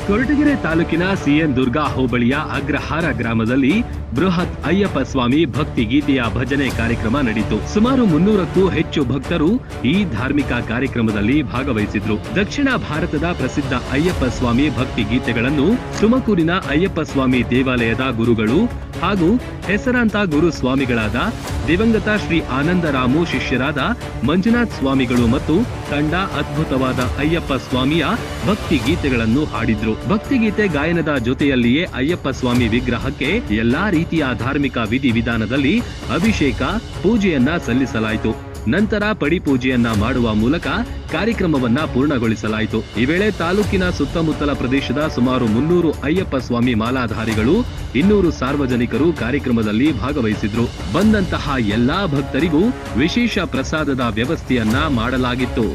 ಕೊರಟಗೆರೆ ತಾಲೂಕಿನ ಸಿಎನ್ ದುರ್ಗಾ ಹೋಬಳಿಯ ಅಗ್ರಹಾರ ಗ್ರಾಮದಲ್ಲಿ ಬೃಹತ್ ಅಯ್ಯಪ್ಪ ಸ್ವಾಮಿ ಭಕ್ತಿ ಗೀತೆಯ ಭಜನೆ ಕಾರ್ಯಕ್ರಮ ನಡೆಯಿತು. ಸುಮಾರು 300ಕ್ಕೂ ಹೆಚ್ಚು ಭಕ್ತರು ಈ ಧಾರ್ಮಿಕ ಕಾರ್ಯಕ್ರಮದಲ್ಲಿ ಭಾಗವಹಿಸಿದ್ರು. ದಕ್ಷಿಣ ಭಾರತದ ಪ್ರಸಿದ್ಧ ಅಯ್ಯಪ್ಪ ಸ್ವಾಮಿ ಭಕ್ತಿ ಗೀತೆಗಳನ್ನು ತುಮಕೂರಿನ ಅಯ್ಯಪ್ಪ ಸ್ವಾಮಿ ದೇವಾಲಯದ ಗುರುಗಳು ಹಾಗೂ ಹೆಸರಾಂತ ಗುರು ಸ್ವಾಮಿಗಳಾದ ದಿವಂಗತ ಶ್ರೀ ಆನಂದರಾಮು ಶಿಷ್ಯರಾದ ಮಂಜುನಾಥ್ ಸ್ವಾಮಿಗಳು ಮತ್ತು ತಂಡ ಅದ್ಭುತವಾದ ಅಯ್ಯಪ್ಪ ಸ್ವಾಮಿಯ ಭಕ್ತಿ ಗೀತೆಗಳನ್ನು ಹಾಡಿದ್ರು. ಭಕ್ತಿಗೀತೆ ಗಾಯನದ ಜೊತೆಯಲ್ಲಿಯೇ ಅಯ್ಯಪ್ಪ ಸ್ವಾಮಿ ವಿಗ್ರಹಕ್ಕೆ ಎಲ್ಲಾ ರೀತಿಯ ಧಾರ್ಮಿಕ ವಿಧಿವಿಧಾನದಲ್ಲಿ ಅಭಿಷೇಕ ಪೂಜೆಯನ್ನ ಸಲ್ಲಿಸಲಾಯಿತು. ನಂತರ ಪಡಿಪೂಜೆಯನ್ನ ಮಾಡುವ ಮೂಲಕ ಕಾರ್ಯಕ್ರಮವನ್ನ ಪೂರ್ಣಗೊಳಿಸಲಾಯಿತು. ಈ ವೇಳೆ ತಾಲೂಕಿನ ಸುತ್ತಮುತ್ತಲ ಪ್ರದೇಶದ ಸುಮಾರು 300 ಅಯ್ಯಪ್ಪ ಸ್ವಾಮಿ ಮಾಲಾಧಾರಿಗಳು 200 ಸಾರ್ವಜನಿಕರು ಕಾರ್ಯಕ್ರಮದಲ್ಲಿ ಭಾಗವಹಿಸಿದ್ರು. ಬಂದಂತಹ ಎಲ್ಲಾ ಭಕ್ತರಿಗೂ ವಿಶೇಷ ಪ್ರಸಾದದ ವ್ಯವಸ್ಥೆಯನ್ನ ಮಾಡಲಾಗಿತ್ತು.